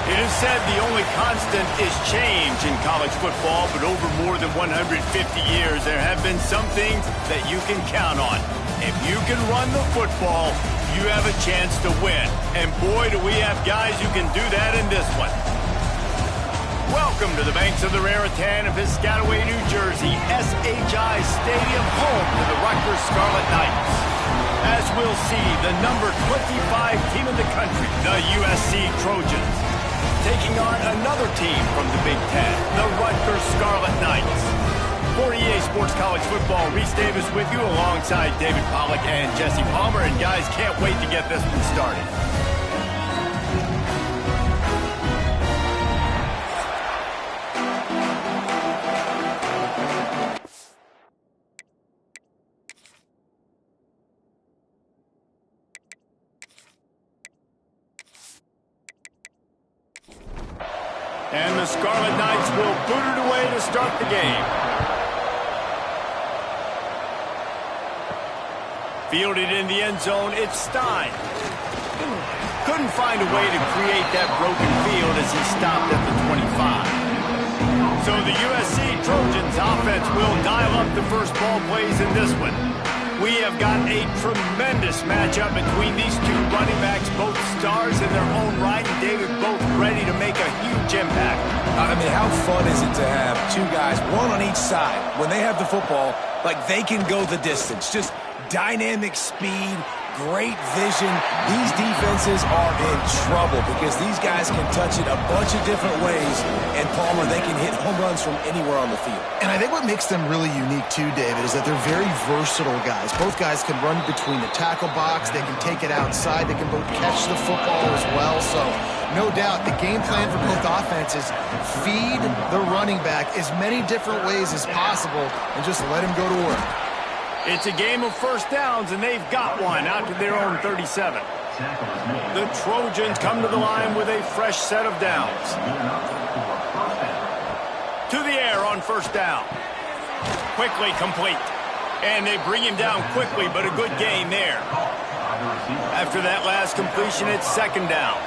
It is said the only constant is change in college football, but over more than 150 years, there have been some things that you can count on. If you can run the football, you have a chance to win. And boy, do we have guys who can do that in this one. Welcome to the banks of the Raritan in Piscataway, New Jersey, SHI Stadium, home to the Rutgers Scarlet Knights. As we'll see, the number 25 team in the country, the USC Trojans, taking on another team from the Big Ten, the Rutgers Scarlet Knights. For EA Sports College Football, Reese Davis with you alongside David Pollack and Jesse Palmer. And guys, can't wait to get this one started. And the Scarlet Knights will boot it away to start the game. Fielded in the end zone, it's Stein. Couldn't find a way to create that broken field as he stopped at the 25. So the USC Trojans offense will dial up the first ball plays in this one. We have got a tremendous matchup between these two running backs, both stars in their own right, and David, both ready to make a huge impact. I mean, how fun is it to have two guys, one on each side, when they have the football, like they can go the distance. Just dynamic speed, great vision. These defenses are in trouble because these guys can touch it a bunch of different ways, and Palmer, they can hit home runs from anywhere on the field. And I think what makes them really unique too, David, is that they're very versatile guys. Both guys can run between the tackle box, they can take it outside, they can both catch the football as well. So no doubt the game plan for both offenses, feed the running back as many different ways as possible and just let him go to work. It's a game of first downs, and they've got one out to their own 37. The Trojans come to the line with a fresh set of downs. To the air on first down. Quickly complete. And they bring him down quickly, but a good gain there. After that last completion, it's second down.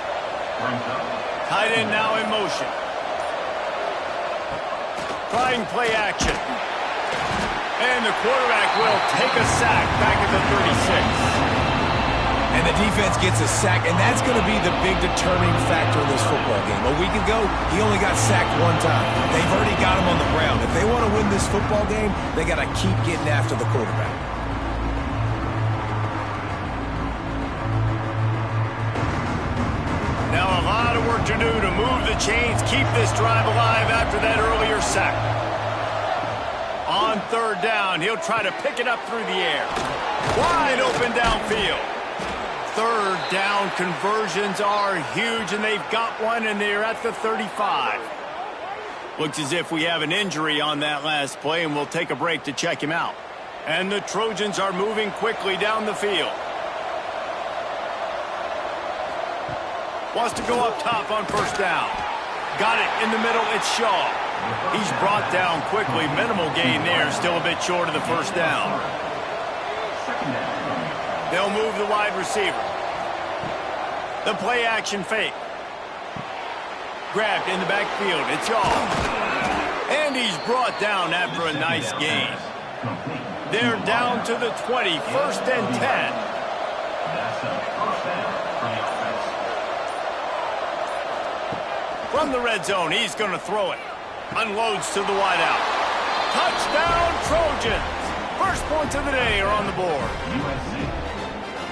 Tight end now in motion. Trying play action. And the quarterback will take a sack back at the 36. And the defense gets a sack, and that's going to be the big determining factor in this football game. A week ago, he only got sacked one time. They've already got him on the ground. If they want to win this football game, they got to keep getting after the quarterback. Now a lot of work to do to move the chains, keep this drive alive after that earlier sack. On third down, he'll try to pick it up through the air. Wide open downfield. Third down conversions are huge, and they've got one, and they're at the 35. Looks as if we have an injury on that last play, and we'll take a break to check him out. And the Trojans are moving quickly down the field. Wants to go up top on first down. Got it in the middle, it's Shaw. He's brought down quickly. Minimal gain there. Still a bit short of the first down. They'll move the wide receiver. The play action fake. Grabbed in the backfield. It's Shaw. And he's brought down after a nice gain. They're down to the 20. First and 10. From the red zone, he's going to throw it. Unloads to the wideout. Touchdown, Trojans! First points of the day are on the board.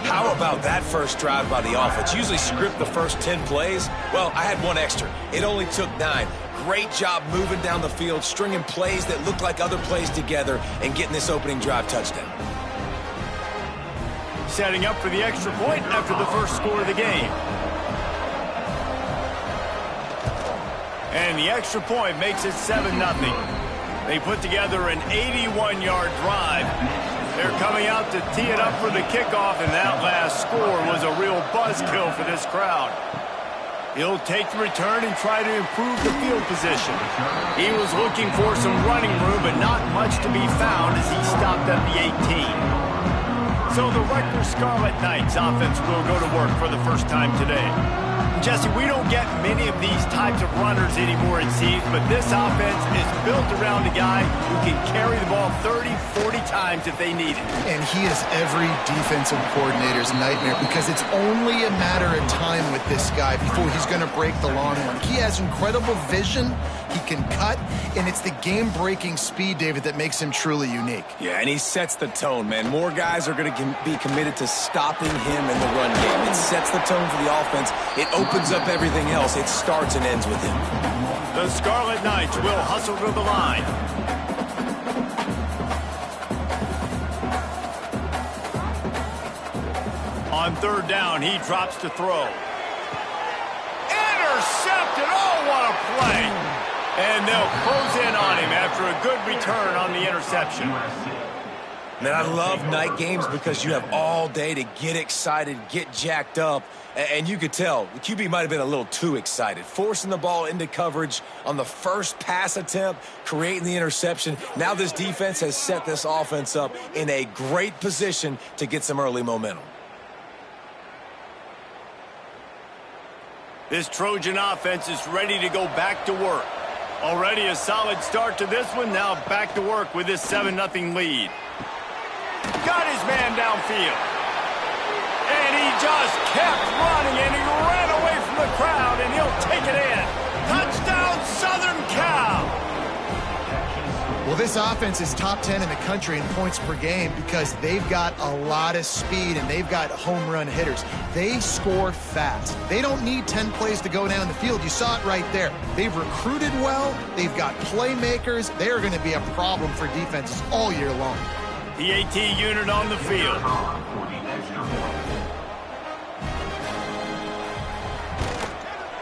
How about that first drive by the offense? Usually script the first 10 plays. Well, I had one extra. It only took 9. Great job moving down the field, stringing plays that look like other plays together, and getting this opening drive touchdown. Setting up for the extra point after the first score of the game. And the extra point makes it 7-0. They put together an 81-yard drive. They're coming out to tee it up for the kickoff, and that last score was a real buzzkill for this crowd. He'll take the return and try to improve the field position. He was looking for some running room, but not much to be found as he stopped at the 18. So the Rutgers Scarlet Knights offense will go to work for the first time today. Jesse, we don't get many of these types of runners anymore, it seems, but this offense is built around a guy who can carry the ball 30, 40 times if they need it. And he is every defensive coordinator's nightmare because it's only a matter of time with this guy before he's going to break the long run. He has incredible vision, he can cut, and it's the game-breaking speed, David, that makes him truly unique. Yeah, and he sets the tone, man. More guys are going to be committed to stopping him in the run game. It sets the tone for the offense. It opens up everything else. It starts and ends with him. The Scarlet Knights will hustle to the line. On third down, he drops to throw. Intercepted! Oh, what a play! And they'll close in on him after a good return on the interception. Man, I love night games because you have all day to get excited, get jacked up, and you could tell the QB might have been a little too excited, forcing the ball into coverage on the first pass attempt, creating the interception. Now this defense has set this offense up in a great position to get some early momentum. This Trojan offense is ready to go back to work. Already a solid start to this one, now back to work with this 7-0 lead. Got his man downfield. And he just kept running, and he ran away from the crowd, and he'll take it in. Touchdown, Southern Cal! Well, this offense is top 10 in the country in points per game because they've got a lot of speed and they've got home run hitters. They score fast. They don't need 10 plays to go down the field. You saw it right there. They've recruited well. They've got playmakers. They're going to be a problem for defenses all year long. The AT unit on the field.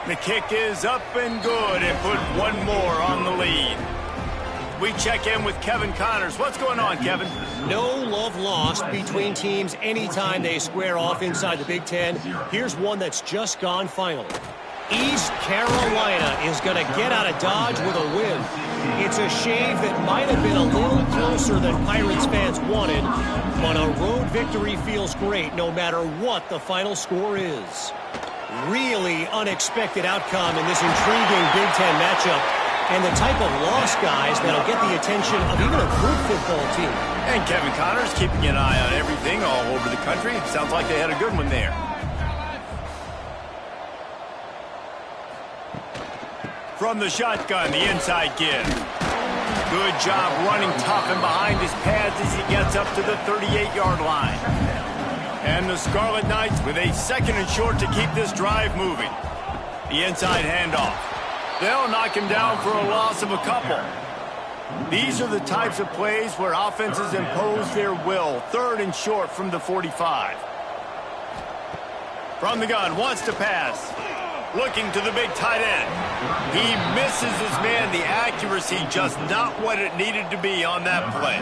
The kick is up and good and put one more on the lead. We check in with Kevin Connors. What's going on, Kevin? No love lost between teams anytime they square off inside the Big Ten. Here's one that's just gone final. East Carolina is going to get out of Dodge with a win. It's a shave that might have been a little closer than Pirates fans wanted, but a road victory feels great no matter what the final score is. Really unexpected outcome in this intriguing Big Ten matchup, and the type of loss, guys, that'll get the attention of even a good football team. And Kevin Connors keeping an eye on everything all over the country. Sounds like they had a good one there. From the shotgun, the inside give. Good job running tough and behind his pads as he gets up to the 38-yard line. And the Scarlet Knights with a second and short to keep this drive moving. The inside handoff. They'll knock him down for a loss of a couple. These are the types of plays where offenses impose their will. Third and short from the 45. From the gun, wants to pass. Looking to the big tight end. He misses his man. The accuracy just not what it needed to be on that play.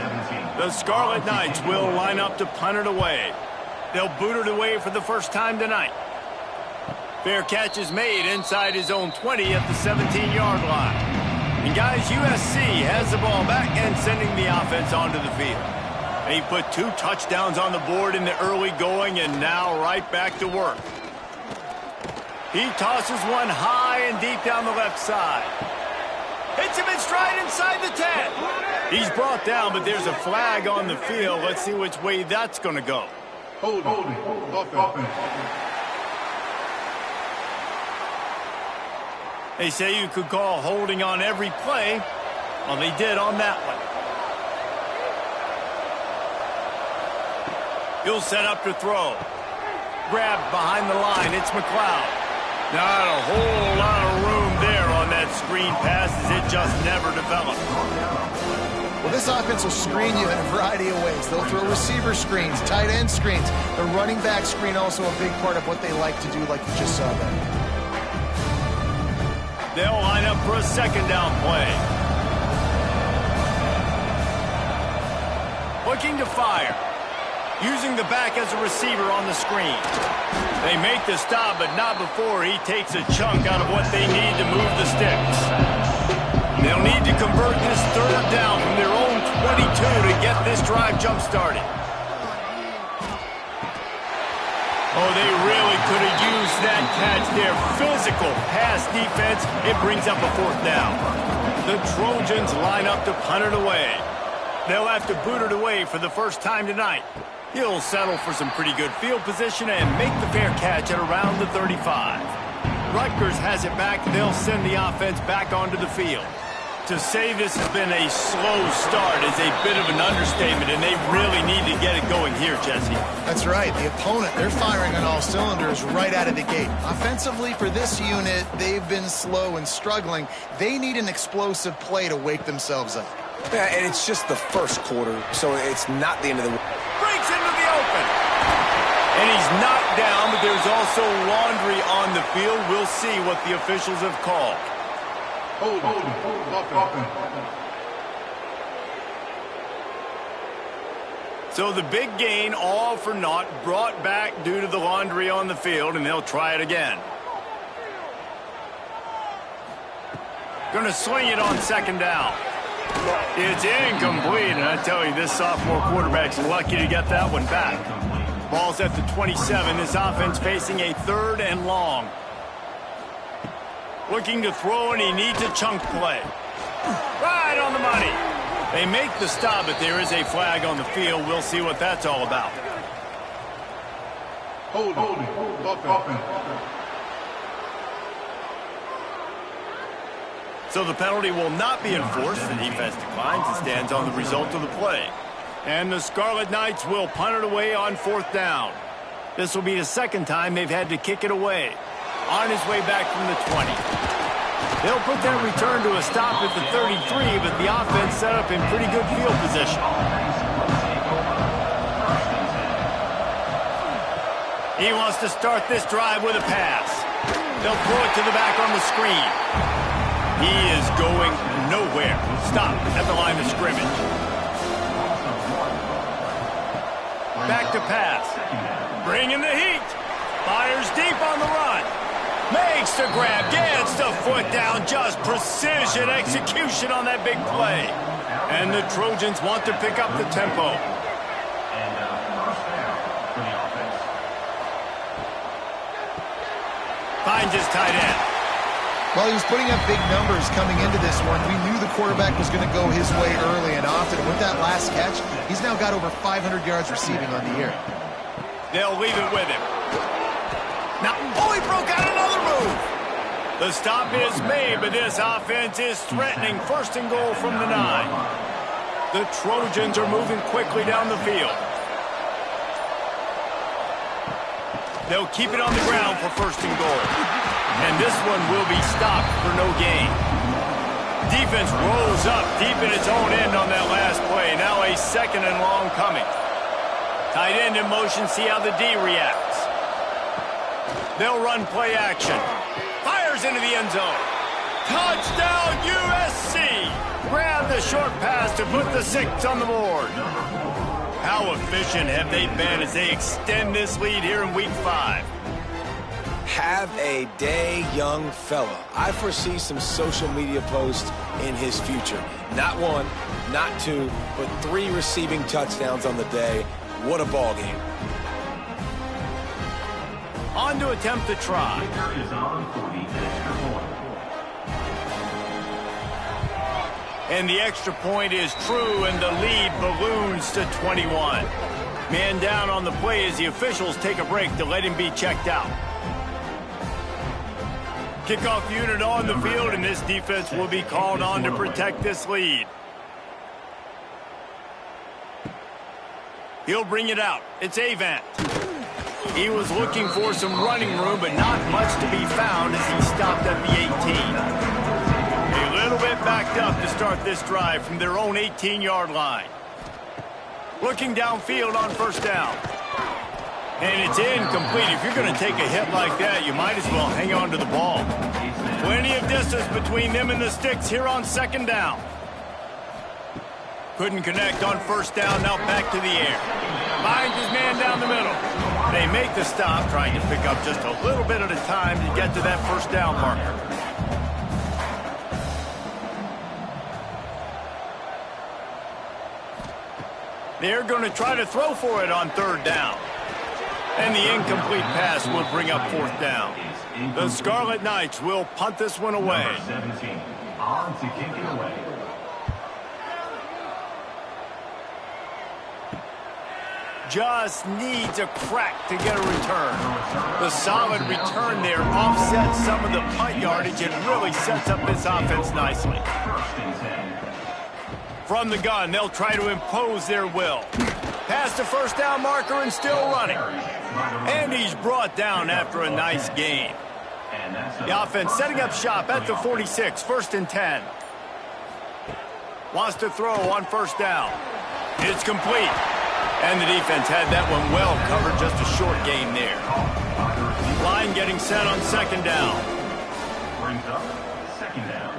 The Scarlet Knights will line up to punt it away. They'll boot it away for the first time tonight. Fair catch is made inside his own 20 at the 17-yard line. And guys, USC has the ball back and sending the offense onto the field. They put 2 touchdowns on the board in the early going and now right back to work. He tosses one high and deep down the left side. Hits him in stride inside the 10. He's brought down, but there's a flag on the field. Let's see which way that's going to go. Holding. Offense. They say you could call holding on every play. Well, they did on that one. He'll set up to throw. Grabbed behind the line. It's McLeod. Not a whole lot of room there on that screen pass as it just never developed. Well, this offense will screen you in a variety of ways. They'll throw receiver screens, tight end screens. The running back screen also a big part of what they like to do, like you just saw there. They'll line up for a second down play. Looking to fire. Using the back as a receiver on the screen. They make the stop, but not before he takes a chunk out of what they need to move the sticks. They'll need to convert this third down from their own 22 to get this drive jump-started. Oh, they really could have used that catch there. Physical pass defense. It brings up a fourth down. The Trojans line up to punt it away. They'll have to boot it away for the first time tonight. He'll settle for some pretty good field position and make the fair catch at around the 35. Rutgers has it back. They'll send the offense back onto the field. To say this has been a slow start is a bit of an understatement, and they really need to get it going here, Jesse. That's right. The opponent, they're firing on all cylinders right out of the gate. Offensively, for this unit, they've been slow and struggling. They need an explosive play to wake themselves up. Yeah, and it's just the first quarter, so it's not the end of the... Breaks into the open. And he's knocked down, but there's also laundry on the field. We'll see what the officials have called. Hold offense. So the big gain, all for naught, brought back due to the laundry on the field, and they'll try it again. Going to swing it on second down. It's incomplete, and I tell you, this sophomore quarterback's lucky to get that one back. Ball's at the 27. This offense facing a 3rd and long. Looking to throw, and he needs a chunk play. Right on the money. They make the stop, but there is a flag on the field. We'll see what that's all about. Hold offense. So the penalty will not be enforced. The defense declines and stands on the result of the play. And the Scarlet Knights will punt it away on 4th down. This will be the second time they've had to kick it away. On his way back from the 20. They'll put that return to a stop at the 33, but the offense set up in pretty good field position. He wants to start this drive with a pass. They'll throw it to the back on the screen. He is going nowhere. Stop at the line of scrimmage. Back to pass. Bringing the heat. Fires deep on the run. Makes the grab. Gets the foot down. Just precision execution on that big play. And the Trojans want to pick up the tempo. Finds his tight end. Well, he was putting up big numbers coming into this one. We knew the quarterback was going to go his way early and often. With that last catch, he's now got over 500 yards receiving on the year. They'll leave it with him. Now, oh, he broke out another move. The stop is made, but this offense is threatening 1st and goal from the 9. The Trojans are moving quickly down the field. They'll keep it on the ground for 1st and goal. And this one will be stopped for no gain. Defense rolls up deep in its own end on that last play. Now a 2nd and long coming. Tight end in motion, see how the D reacts. They'll run play action. Fires into the end zone. Touchdown USC. Grab the short pass to put the 6 on the board. How efficient have they been as they extend this lead here in week 5? Have a day, young fella. I foresee some social media posts in his future. Not 1, not 2, but 3 receiving touchdowns on the day. What a ball game. On to attempt the try. And the extra point is true, and the lead balloons to 21. Man down on the play as the officials take a break to let him be checked out. Kickoff unit on the field, and this defense will be called on to protect this lead. He'll bring it out. It's Avant. He was looking for some running room, but not much to be found as he stopped at the 18. A little bit backed up to start this drive from their own 18-yard line. Looking downfield on 1st down. And it's incomplete. If you're going to take a hit like that, you might as well hang on to the ball. Plenty of distance between them and the sticks here on 2nd down. Couldn't connect on 1st down, now back to the air. Finds his man down the middle. They make the stop, trying to pick up just a little bit at a time to get to that 1st down marker. They're going to try to throw for it on 3rd down. And the incomplete pass will bring up fourth down. The Scarlet Knights will punt this one away. Number 17, on to kick it away. Just needs a crack to get a return. The solid return there offsets some of the punt yardage and really sets up this offense nicely. From the gun, they'll try to impose their will. Past the first down marker and still running. And he's brought down after a nice gain. The offense setting up shop at the 46, 1st and 10. Wants to throw on first down. It's complete. And the defense had that one well covered, just a short gain there. Line getting set on second down. Brings up second down.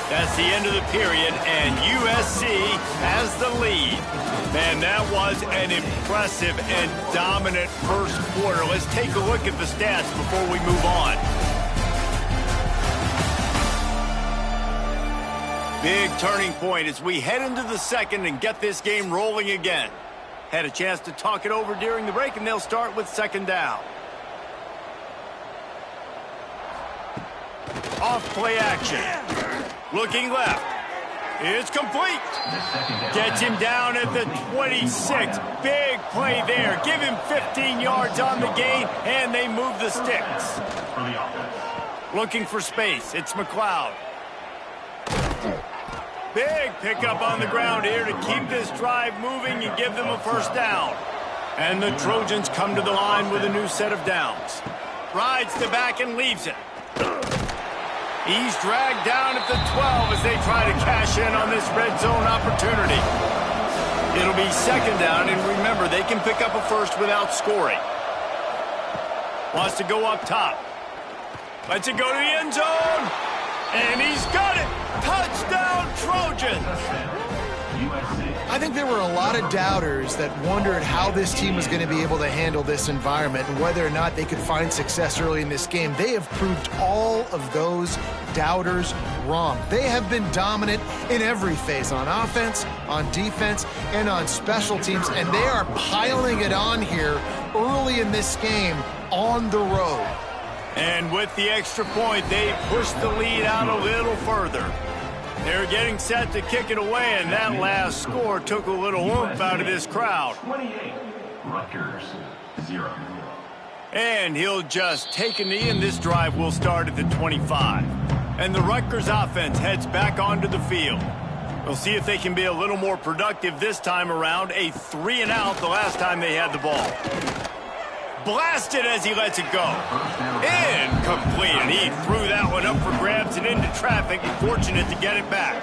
That's the end of the period, and USC has the lead. Man, that was an impressive and dominant first quarter. Let's take a look at the stats before we move on. Big turning point as we head into the second and get this game rolling again. Had a chance to talk it over during the break, and they'll start with second down. Off play action. Looking left. It's complete. Gets him down at the 26. Big play there. Give him 15 yards on the gain, and they move the sticks. Looking for space. It's McLeod. Big pickup on the ground here to keep this drive moving and give them a first down. And the Trojans come to the line with a new set of downs. Rides the back and leaves it. He's dragged down at the 12 as they try to cash in on this red zone opportunity. It'll be second down, and remember, they can pick up a first without scoring. Wants to go up top. Lets it go to the end zone. And he's got it. Touchdown, Trojans. I think there were a lot of doubters that wondered how this team was going to be able to handle this environment and whether or not they could find success early in this game. They have proved all of those doubters wrong. They have been dominant in every phase, on offense, on defense, and on special teams, and they are piling it on here early in this game on the road. And with the extra point, they push the lead out a little further. They're getting set to kick it away, and that last score took a little oomph out of this crowd. 28, Rutgers, 0. And he'll just take a knee, and this drive will start at the 25. And the Rutgers offense heads back onto the field. We'll see if they can be a little more productive this time around. A 3-and-out the last time they had the ball. Blasted as he lets it go. Incomplete, and he threw that one up for grabs and into traffic, and fortunate to get it back.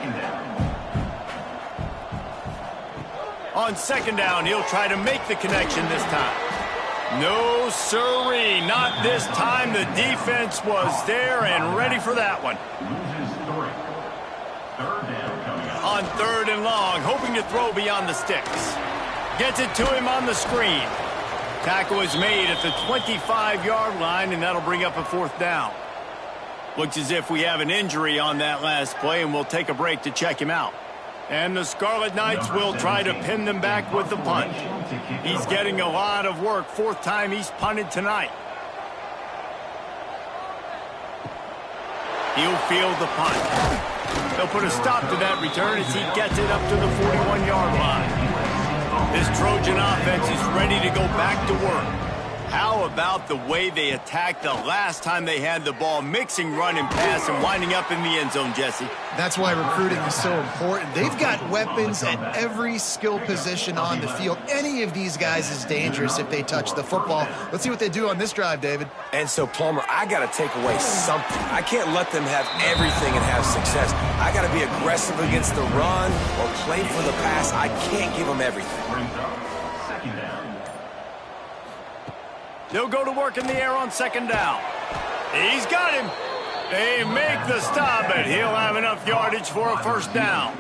On second down, he'll try to make the connection this time. No sirree, not this time. The defense was there and ready for that one. On third and long, hoping to throw beyond the sticks. Gets it to him on the screen. Tackle is made at the 25-yard line, and that'll bring up a fourth down. Looks as if we have an injury on that last play, and we'll take a break to check him out. And the Scarlet Knights will try to pin them back with the punt. He's getting a lot of work. Fourth time he's punted tonight. He'll field the punt. They'll put a stop to that return as he gets it up to the 41-yard line. This Trojan offense is ready to go back to work. How about the way they attacked the last time they had the ball, mixing run and pass and winding up in the end zone, Jesse? That's why recruiting is so important. They've got weapons at every skill position on the field. Any of these guys is dangerous if they touch the football. Let's see what they do on this drive, David. And so, Palmer, I got to take away something. I can't let them have everything and have success. I got to be aggressive against the run or play for the pass. I can't give them everything. Second down. They'll go to work in the air on second down. He's got him. They make the stop, but he'll have enough yardage for a first down.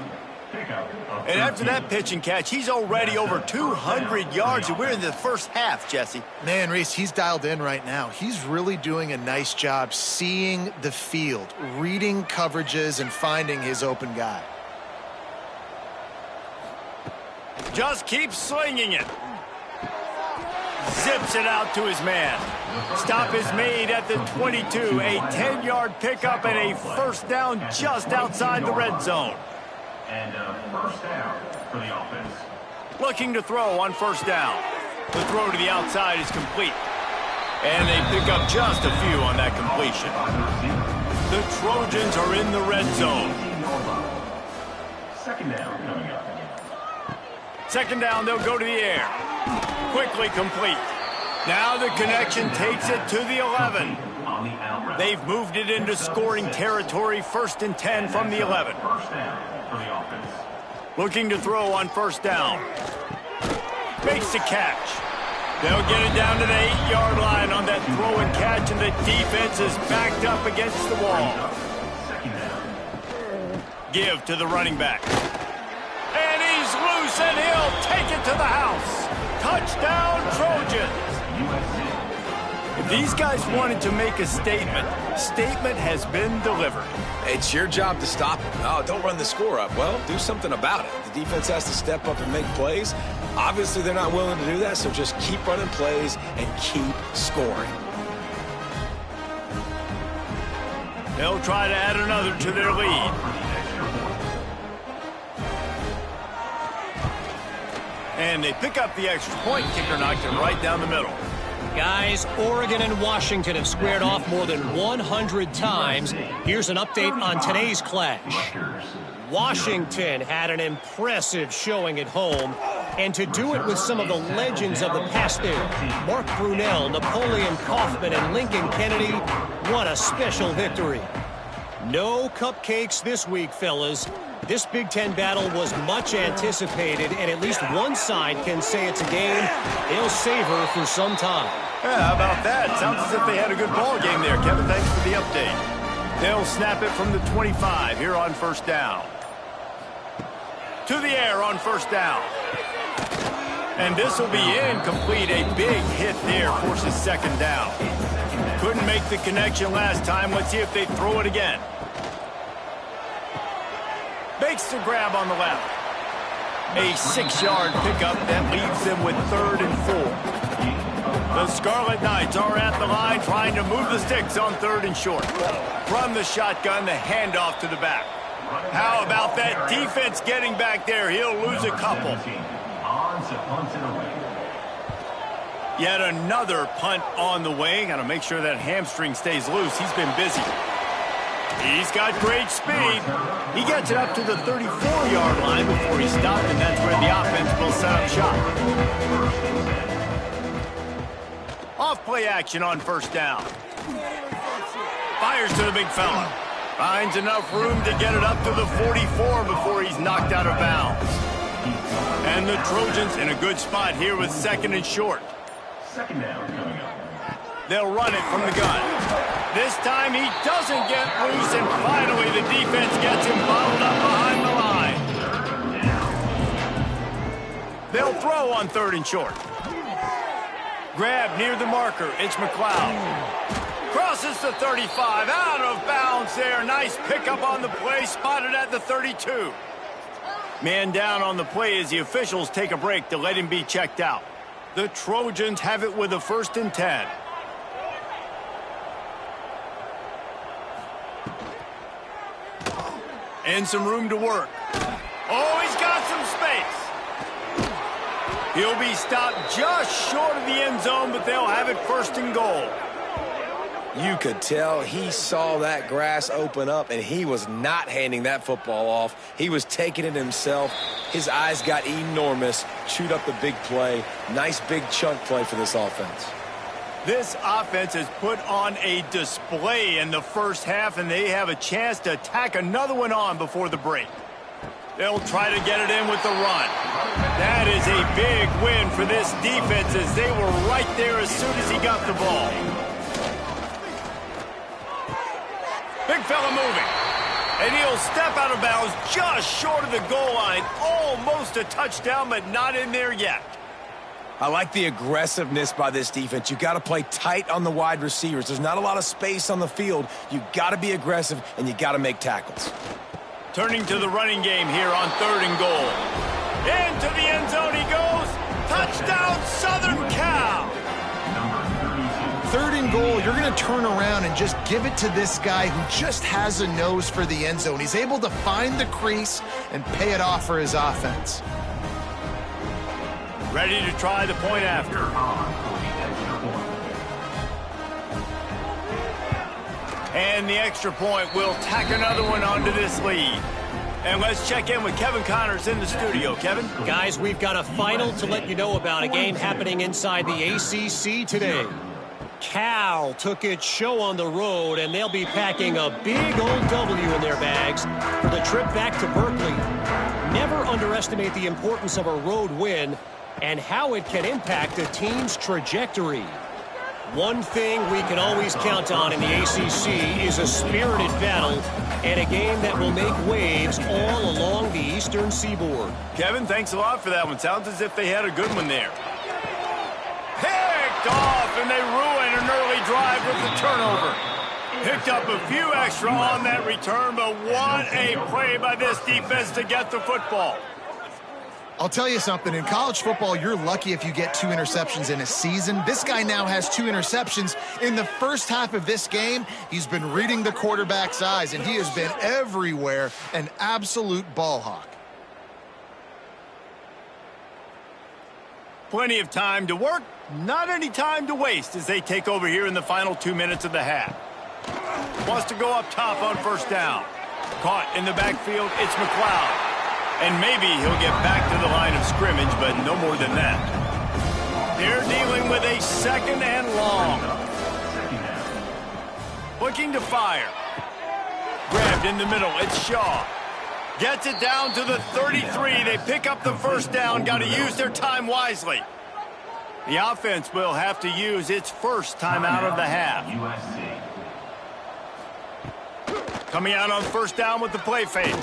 And after that pitch and catch, he's already over 200 yards, and we're in the first half, Jesse. Man, Reese, he's dialed in right now. He's really doing a nice job seeing the field, reading coverages, and finding his open guy. Just keeps slinging it. Zips it out to his man. Stop is made at the 22. A 10-yard pickup and a first down just outside the red zone. And first down for the offense. Looking to throw on first down. The throw to the outside is complete. And they pick up just a few on that completion. The Trojans are in the red zone. Second down coming up. Second down, they'll go to the air. Quickly complete. Now the connection takes it to the 11. They've moved it into scoring territory. 1st and 10 from the 11. First down for the offense. Looking to throw on first down. Makes the catch. They'll get it down to the 8-yard line on that throw and catch, and the defense is backed up against the wall. Second down. Give to the running back. And he's loose, and he'll take it to the house. Touchdown, Trojans. If these guys wanted to make a statement has been delivered. It's your job to stop them. Oh, don't run the score up. Well, do something about it. The defense has to step up and make plays. Obviously, they're not willing to do that, so just keep running plays and keep scoring. They'll try to add another to their lead. And they pick up the extra point. Kicker knocked it right down the middle. Guys, Oregon and Washington have squared off more than 100 times. Here's an update on today's clash. Washington had an impressive showing at home, and to do it with some of the legends of the past there, Mark Brunell, Napoleon Kaufman, and Lincoln Kennedy, what a special victory. No cupcakes this week, fellas. This Big Ten battle was much anticipated, and at least one side can say it's a game they'll savor for some time. Yeah, how about that? Sounds as if they had a good ball game there, Kevin. Thanks for the update. They'll snap it from the 25 here on first down. To the air on first down. And this will be incomplete. A big hit there forces second down. Couldn't make the connection last time. Let's see if they throw it again. Makes the grab on the left. A 6-yard pickup that leaves them with 3rd and 4. The Scarlet Knights are at the line trying to move the sticks on 3rd and short. From the shotgun, the handoff to the back. How about that defense getting back there? He'll lose a couple. Yet another punt on the way. Got to make sure that hamstring stays loose. He's been busy. He's got great speed. He gets it up to the 34-yard line before he stopped, and that's where the offense will set up shop. Off-play action on first down. Fires to the big fella. Finds enough room to get it up to the 44 before he's knocked out of bounds. And the Trojans in a good spot here with 2nd and short. Second down coming up. They'll run it from the gun. This time he doesn't get loose, and finally the defense gets him bottled up behind the line. They'll throw on 3rd and short. Grab near the marker. It's McLeod. Crosses the 35. Out of bounds there. Nice pickup on the play. Spotted at the 32. Man down on the play as the officials take a break to let him be checked out. The Trojans have it with a 1st and 10. And some room to work. Oh, he's got some space. He'll be stopped just short of the end zone, but they'll have it 1st and goal. You could tell he saw that grass open up, and he was not handing that football off. He was taking it himself. His eyes got enormous, chewed up the big play. Nice big chunk play for this offense. This offense has put on a display in the first half, and they have a chance to tack another one on before the break. They'll try to get it in with the run. That is a big win for this defense as they were right there as soon as he got the ball. Big fella moving. And he'll step out of bounds just short of the goal line. Almost a touchdown, but not in there yet. I like the aggressiveness by this defense. You got to play tight on the wide receivers. There's not a lot of space on the field. You got to be aggressive, and you got to make tackles. Turning to the running game here on 3rd and goal. Into the end zone he goes. Touchdown, Southern Cal. Third and goal, you're going to turn around and just give it to this guy who just has a nose for the end zone. He's able to find the crease and pay it off for his offense. Ready to try the point after. And the extra point will tack another one onto this lead. And let's check in with Kevin Connors in the studio. Kevin? Guys, we've got a final to let you know about, a game happening inside the ACC today. Cal took its show on the road, and they'll be packing a big old W in their bags for the trip back to Berkeley. Never underestimate the importance of a road win and how it can impact a team's trajectory. One thing we can always count on in the ACC is a spirited battle and a game that will make waves all along the Eastern Seaboard. Kevin, thanks a lot for that one. Sounds as if they had a good one there. Picked off, and they ruin an early drive with the turnover. Picked up a few extra on that return, but what a play by this defense to get the football. I'll tell you something, in college football, you're lucky if you get 2 interceptions in a season. This guy now has 2 interceptions. In the first half of this game, he's been reading the quarterback's eyes, and he has been everywhere, an absolute ball hawk. Plenty of time to work, not any time to waste as they take over here in the final 2 minutes of the half. Wants to go up top on first down. Caught in the backfield, it's McLeod. And maybe he'll get back to the line of scrimmage, but no more than that. They're dealing with a second and long. Looking to fire. Grabbed in the middle, it's Shaw. Gets it down to the 33. They pick up the first down, got to use their time wisely. The offense will have to use its first timeout of the half. Coming out on first down with the play fake.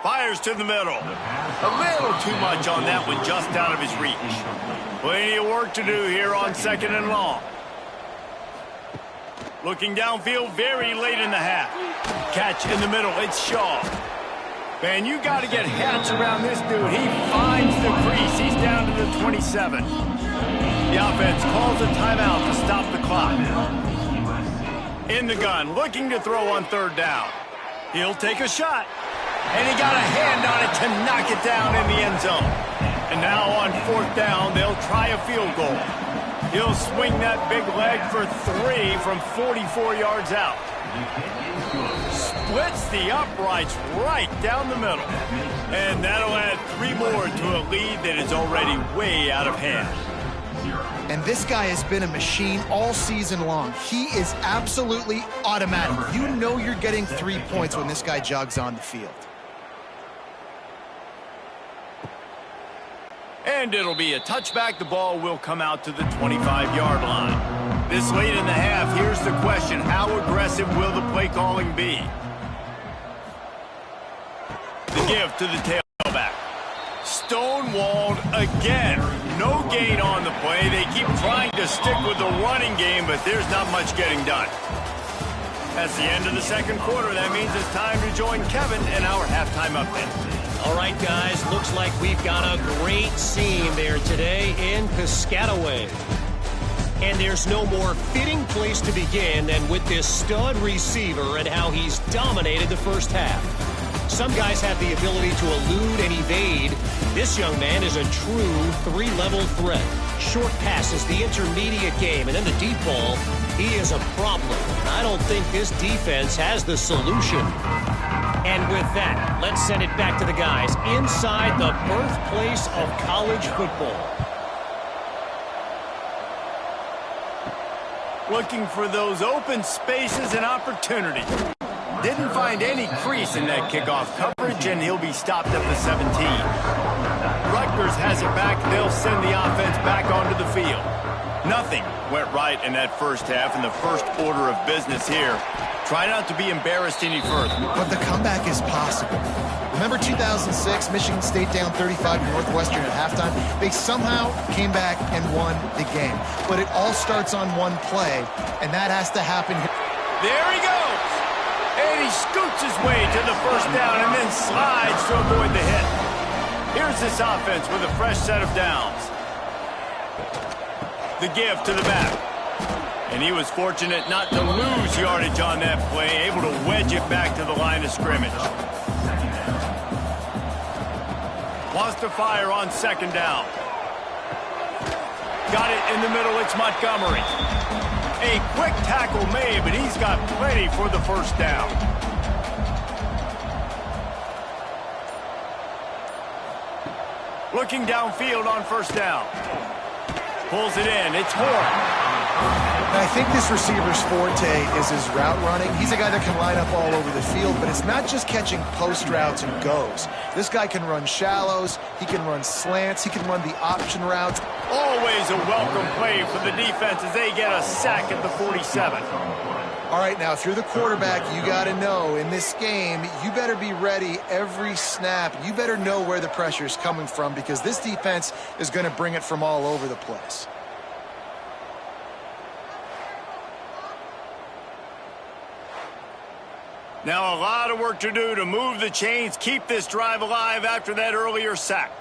Fires to the middle. A little too much on that one, just out of his reach. Plenty of work to do here on second and long. Looking downfield very late in the half. Catch in the middle, it's Shaw. Man, you got to get hats around this dude. He finds the crease. He's down to the 27. The offense calls a timeout to stop the clock. In the gun, looking to throw on third down. He'll take a shot. And he got a hand on it to knock it down in the end zone. And now on fourth down, they'll try a field goal. He'll swing that big leg for 3 from 44 yards out. Splits the uprights right down the middle. And that'll add 3 more to a lead that is already way out of hand. And this guy has been a machine all season long. He is absolutely automatic. You know you're getting 3 points when this guy jogs on the field. And it'll be a touchback. The ball will come out to the 25-yard line. This late in the half, here's the question. How aggressive will the play calling be? The give to the tailback. Stonewalled again. No gain on the play. They keep trying to stick with the running game, but there's not much getting done. That's the end of the second quarter. That means it's time to join Kevin in our halftime update. All right, guys, looks like we've got a great scene there today in Piscataway. And there's no more fitting place to begin than with this stud receiver and how he's dominated the first half. Some guys have the ability to elude and evade. This young man is a true 3-level threat. Short passes, the intermediate game, and then the deep ball. He is a problem. I don't think this defense has the solution. And with that, let's send it back to the guys inside the birthplace of college football. Looking for those open spaces and opportunities. Didn't find any crease in that kickoff coverage, and he'll be stopped at the 17. Rutgers has it back. They'll send the offense back onto the field. Nothing went right in that first half, and the first order of business here. Try not to be embarrassed any further. But the comeback is possible. Remember 2006, Michigan State down 35 to Northwestern at halftime? They somehow came back and won the game. But it all starts on one play, and that has to happen here. There he goes. And he scoots his way to the first down and then slides to avoid the hit. Here's this offense with a fresh set of downs. The give to the back. And he was fortunate not to lose yardage on that play, able to wedge it back to the line of scrimmage. Wants to fire on second down. Got it in the middle, it's Montgomery. A quick tackle made, but he's got plenty for the first down. Looking downfield on first down. Pulls it in, it's Horn. And I think this receiver's forte is his route running. He's a guy that can line up all over the field, but it's not just catching post routes and goes. This guy can run shallows, he can run slants, he can run the option routes. Always a welcome play for the defense as they get a sack at the 47. All right, now through the quarterback, you got to know in this game, you better be ready every snap. You better know where the pressure is coming from because this defense is going to bring it from all over the place. Now a lot of work to do to move the chains, keep this drive alive after that earlier sack.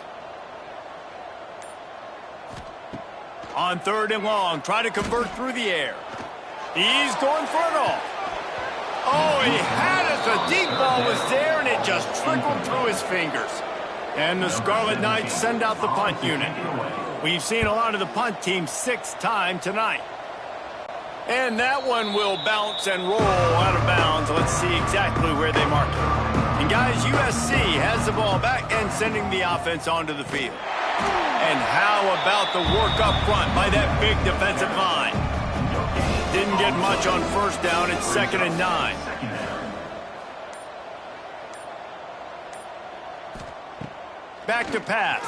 On third and long, try to convert through the air. He's going for it all. Oh, he had it. The deep ball was there, and it just trickled through his fingers. And the Scarlet Knights send out the punt unit. We've seen a lot of the punt team 6th time tonight. And that one will bounce and roll out of bounds. Let's see exactly where they mark it. And guys, USC has the ball back and sending the offense onto the field. And how about the work up front by that big defensive line? Didn't get much on first down. It's 2nd and 9. Back to pass.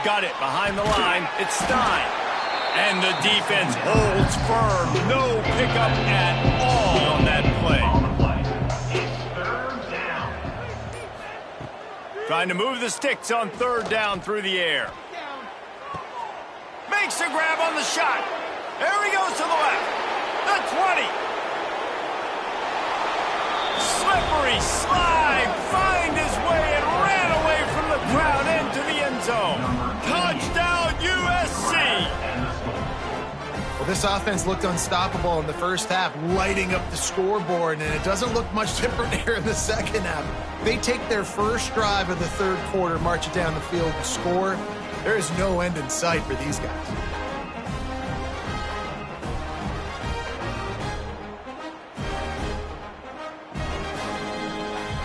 Got it behind the line. It's Stein. And the defense holds firm. No pickup at all on that play. Trying to move the sticks on third down through the air. Makes a grab on the shot. There he goes to the left. The 20. Slippery slide. Find his way and ran away from the crowd into the end zone. Touchdown USC. Well, this offense looked unstoppable in the first half, lighting up the scoreboard, and it doesn't look much different here in the second half. They take their first drive of the third quarter, march it down the field, and score. There is no end in sight for these guys.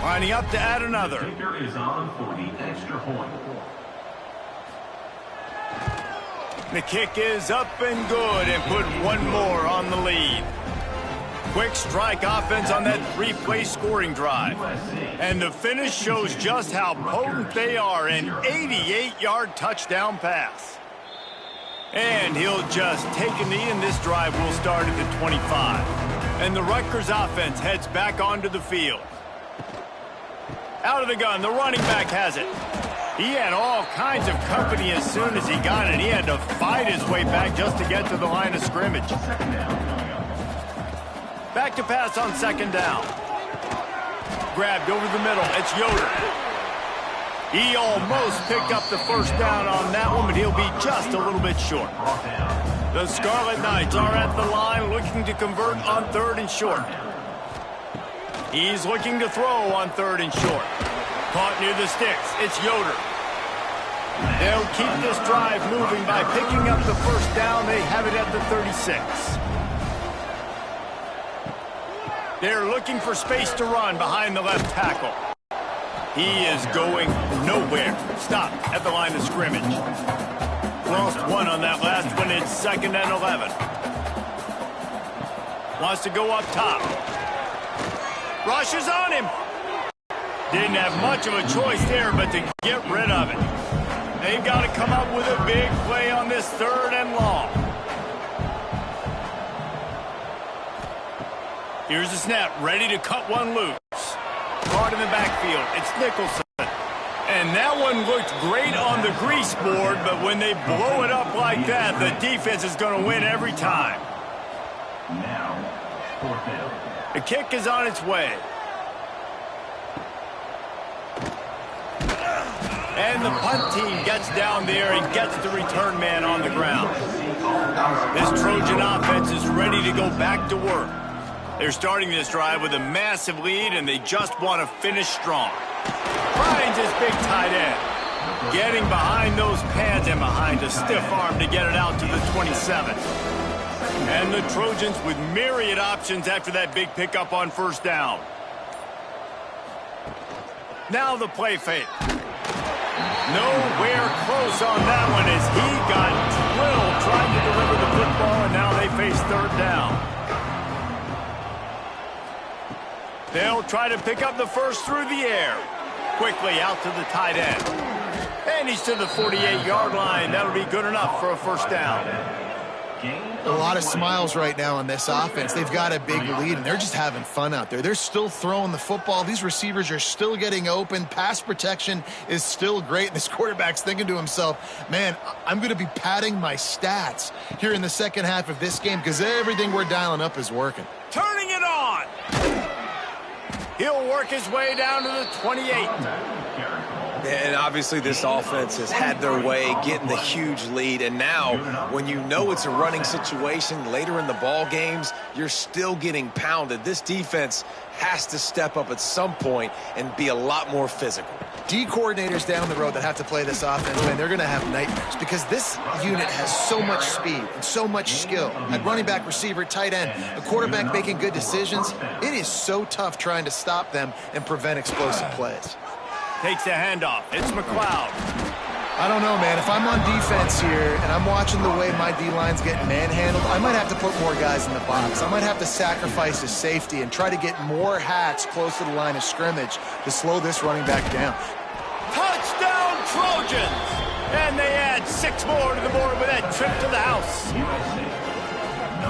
Lining up to add another. Kicker is on for the extra point. The kick is up and good and put one more on the lead. Quick strike offense on that 3-play scoring drive. And the finish shows just how potent they are, an 88-yard touchdown pass. And he'll just take a knee, and this drive will start at the 25. And the Rutgers offense heads back onto the field. Out of the gun, the running back has it. He had all kinds of company as soon as he got it. He had to fight his way back just to get to the line of scrimmage. Back to pass on second down. Grabbed over the middle. It's Yoder. He almost picked up the first down on that one, but he'll be just a little bit short. The Scarlet Knights are at the line looking to convert on third and short. He's looking to throw on third and short. Caught near the sticks. It's Yoder. They'll keep this drive moving by picking up the first down. They have it at the 36. They're looking for space to run behind the left tackle. He is going nowhere. Stop at the line of scrimmage. Lost one on that last one. It's 2nd and 11. Wants to go up top. Rushes on him. Didn't have much of a choice there, but to get rid of it. They've got to come up with a big play on this 3rd and long. Here's the snap, ready to cut one loose. Caught in the backfield, it's Nicholson. And that one looked great on the grease board, but when they blow it up like that, the defense is going to win every time. Now, 4th down. The kick is on its way. And the punt team gets down there and gets the return man on the ground. This Trojan offense is ready to go back to work. They're starting this drive with a massive lead, and they just want to finish strong. Finds his big tight end. Getting behind those pads and behind a stiff arm to get it out to the 27. And the Trojans with myriad options after that big pickup on first down. Now the play fake. Nowhere close on that one as he got drilled trying to deliver the football, and now they face third down. They'll try to pick up the first through the air. Quickly out to the tight end. And he's to the 48-yard line. That'll be good enough for a first down. A lot of smiles right now on this offense. They've got a big lead, and they're just having fun out there. They're still throwing the football. These receivers are still getting open. Pass protection is still great. And this quarterback's thinking to himself, man, I'm going to be padding my stats here in the second half of this game because everything we're dialing up is working. Turning it on. He'll work his way down to the 28. And obviously this offense has had their way getting the huge lead. And now when you know it's a running situation later in the ball games, you're still getting pounded. This defense has to step up at some point and be a lot more physical. D coordinators down the road that have to play this offense, man, they're going to have nightmares because this unit has so much speed and so much skill. At running back, receiver, tight end, a quarterback making good decisions, it is so tough trying to stop them and prevent explosive plays. Takes a handoff. It's McLeod. I don't know, man. If I'm on defense here and I'm watching the way my D-line's getting manhandled, I might have to put more guys in the box. I might have to sacrifice his safety and try to get more hats close to the line of scrimmage to slow this running back down. Touchdown, Trojans! And they add 6 more to the board with that trip to the house.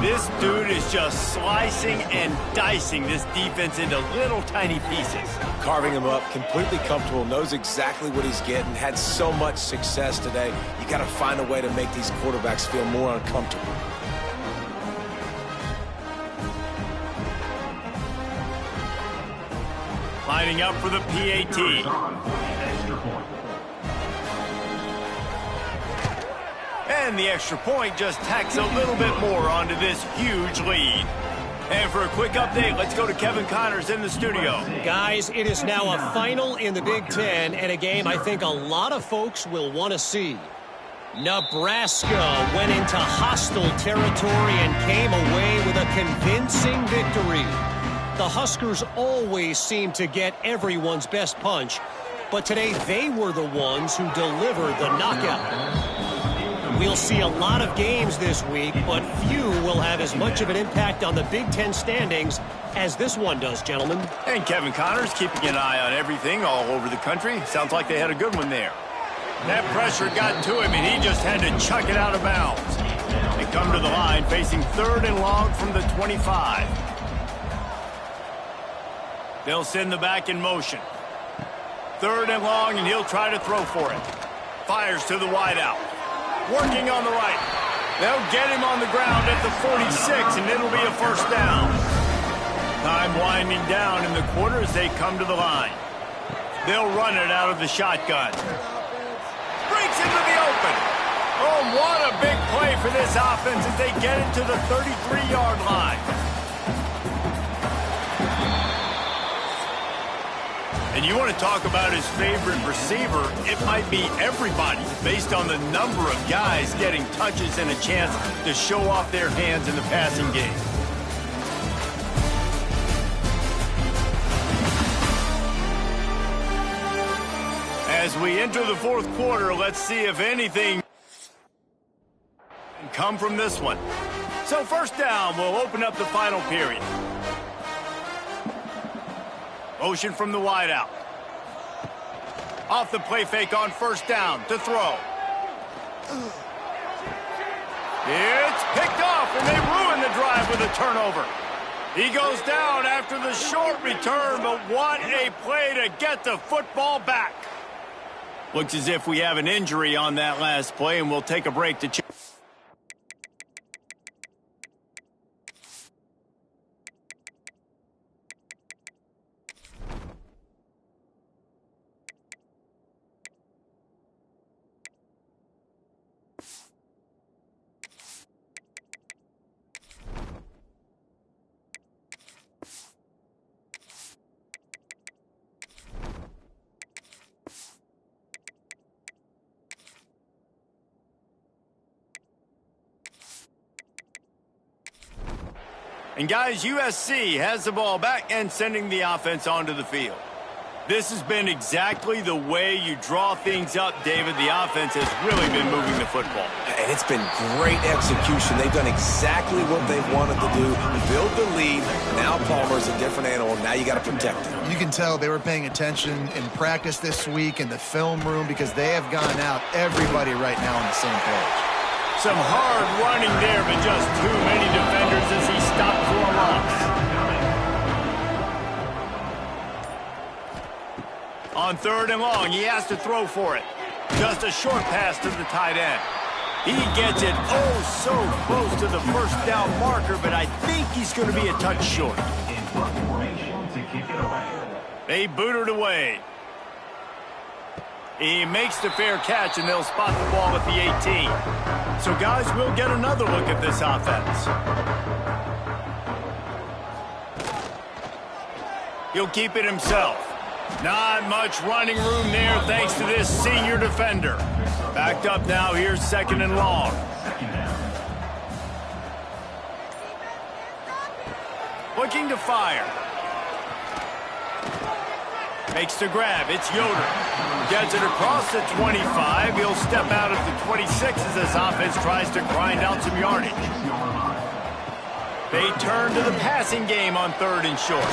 This dude is just slicing and dicing this defense into little tiny pieces. Carving him up, completely comfortable, knows exactly what he's getting, had so much success today. You got to find a way to make these quarterbacks feel more uncomfortable. Lining up for the PAT. And the extra point just tacks a little bit more onto this huge lead. And for a quick update, let's go to Kevin Connors in the studio. Guys, it is now a final in the Big Ten and a game I think a lot of folks will want to see. Nebraska went into hostile territory and came away with a convincing victory. The Huskers always seem to get everyone's best punch, but today they were the ones who delivered the knockout. We'll see a lot of games this week, but few will have as much of an impact on the Big Ten standings as this one does, gentlemen. And Kevin Connors keeping an eye on everything all over the country. Sounds like they had a good one there. That pressure got to him, and he just had to chuck it out of bounds. They come to the line facing 3rd and long from the 25. They'll send the back in motion. 3rd and long, and he'll try to throw for it. Fires to the wideout. Working on the right. They'll get him on the ground at the 46, and it'll be a first down. Time winding down in the quarter as they come to the line. They'll run it out of the shotgun. Breaks into the open. Oh, what a big play for this offense as they get it to the 33-yard line. And you want to talk about his favorite receiver, it might be everybody based on the number of guys getting touches and a chance to show off their hands in the passing game. As we enter the 4th quarter, let's see if anything can come from this one. So first down, we'll open up the final period. Motion from the wideout. Off the play fake on first down to throw. It's picked off, and they ruin the drive with a turnover. He goes down after the short return, but what a play to get the football back. Looks as if we have an injury on that last play, and we'll take a break to check. And guys, USC has the ball back and sending the offense onto the field. This has been exactly the way you draw things up, David. The offense has really been moving the football. And it's been great execution. They've done exactly what they've wanted to do. Build the lead. Now Palmer's a different animal. Now you got to protect him. You can tell they were paying attention in practice this week in the film room because they have gone out everybody right now on the same page. Some hard running there, but just too many defenders as he stopped for a loss. On 3rd and long, he has to throw for it. Just a short pass to the tight end. He gets it oh so close to the first down marker, but I think he's going to be a touch short. They boot it away. He makes the fair catch, and they'll spot the ball at the 18. So, guys, we'll get another look at this offense. He'll keep it himself. Not much running room there thanks to this senior defender. Backed up now, here's 2nd and long. Looking to fire. Makes the grab, it's Yoder. Gets it across the 25. He'll step out at the 26 as this offense tries to grind out some yardage. They turn to the passing game on 3rd and short.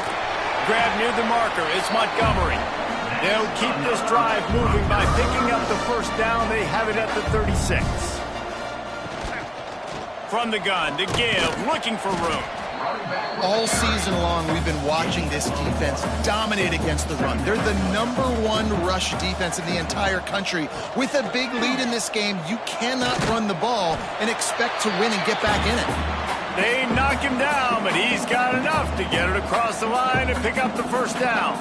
Grab near the marker, it's Montgomery. They'll keep this drive moving by picking up the first down. They have it at the 36. From the gun, to give, looking for room. All season long, we've been watching this defense dominate against the run. They're the #1 rush defense in the entire country. With a big lead in this game, you cannot run the ball and expect to win and get back in it. They knock him down, but he's got enough to get it across the line and pick up the first down.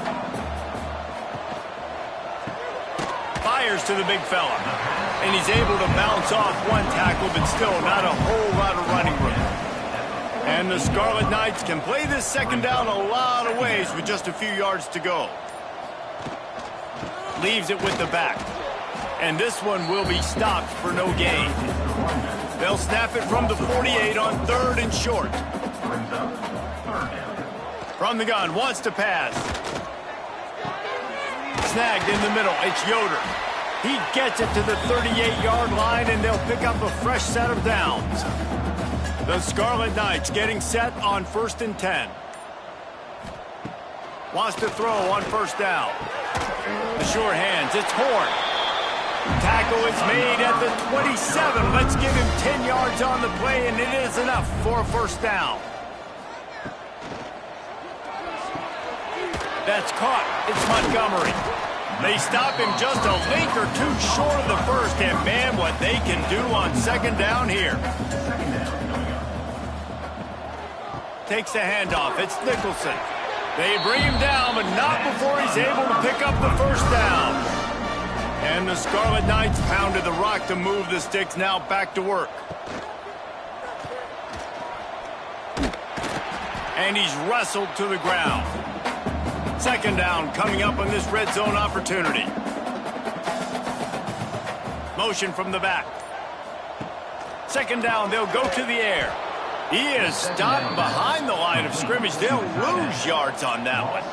Fires to the big fella. And he's able to bounce off one tackle, but still not a whole lot of running room. And the Scarlet Knights can play this 2nd down a lot of ways with just a few yards to go. Leaves it with the back. And this one will be stopped for no gain. They'll snap it from the 48 on 3rd and short. From the gun, wants to pass. Snagged in the middle, it's Yoder. He gets it to the 38-yard line, and they'll pick up a fresh set of downs. The Scarlet Knights getting set on 1st and 10. Wants to throw on 1st down. The sure hands, it's Horn. Tackle is made at the 27. Let's give him 10 yards on the play, and it is enough for a 1st down. That's caught. It's Montgomery. They stop him just a link or two short of the first, and man, what they can do on 2nd down here. Takes the handoff. It's Nicholson. They bring him down, but not before he's able to pick up the 1st down. And the Scarlet Knights pounded the rock to move the sticks. Now back to work. And he's wrestled to the ground. 2nd down coming up on this red zone opportunity. Motion from the back. 2nd down, they'll go to the air. He is stopped behind the line of scrimmage. They'll lose yards on that one.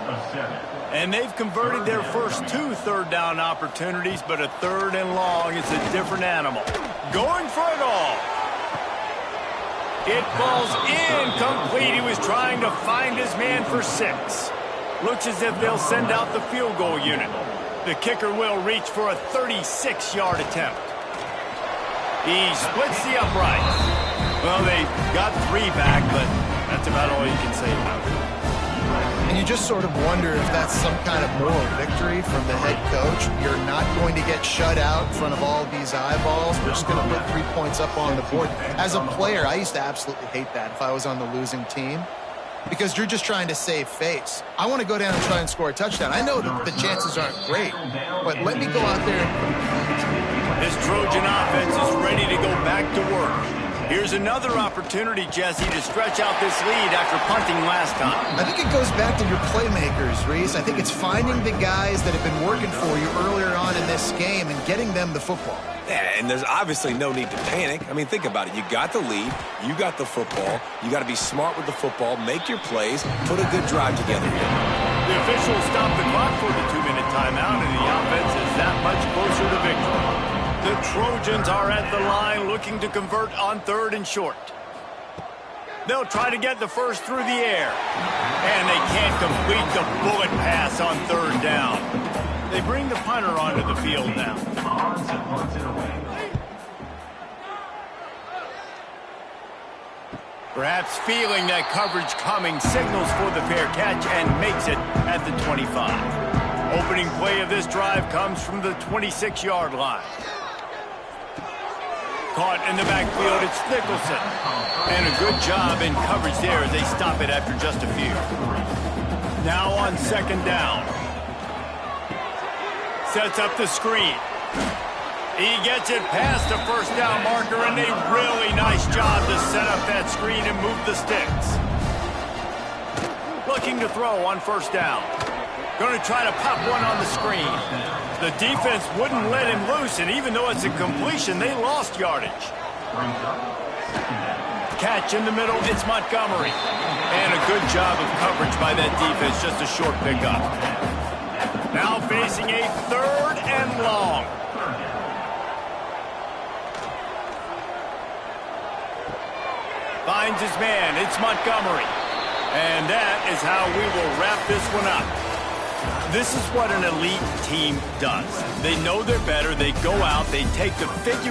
And they've converted their first 2 3rd down opportunities, but a 3rd and long is a different animal. Going for it all. It falls incomplete. He was trying to find his man for 6. Looks as if they'll send out the field goal unit. The kicker will reach for a 36-yard attempt. He splits the uprights. Well, they got 3 back, but that's about all you can say about it. And you just sort of wonder if that's some kind of moral victory from the head coach. You're not going to get shut out in front of all these eyeballs. We're just going to put 3 points up on the board. As a player, I used to absolutely hate that if I was on the losing team, because you're just trying to save face. I want to go down and try and score a touchdown. I know that the chances aren't great, but let me go out there. This Trojan offense is ready to go back to work. Here's another opportunity, Jesse, to stretch out this lead after punting last time. I think it goes back to your playmakers, Reese. I think it's finding the guys that have been working for you earlier on in this game and getting them the football. Yeah, and there's obviously no need to panic. I mean, think about it. You got the lead. You got the football. You got to be smart with the football, make your plays, put a good drive together here. The officials stopped the clock for the 2-minute timeout, and the offense is that much closer to victory. The Trojans are at the line looking to convert on 3rd and short. They'll try to get the first through the air. And they can't complete the bullet pass on 3rd down. They bring the punter onto the field now. Perhaps feeling that coverage coming, signals for the fair catch and makes it at the 25. Opening play of this drive comes from the 26-yard line. Caught in the backfield, it's Nicholson. And a good job in coverage there as they stop it after just a few. Now on 2nd down. Sets up the screen. He gets it past the 1st down marker, and a really nice job to set up that screen and move the sticks. Looking to throw on 1st down. Going to try to pop one on the screen. The defense wouldn't let him loose, and even though it's a completion, they lost yardage. Catch in the middle, it's Montgomery. And a good job of coverage by that defense, just a short pickup. Now facing a 3rd and long. Finds his man, it's Montgomery. And that is how we will wrap this one up. This is what an elite team does. They know they're better. They go out. They take the figure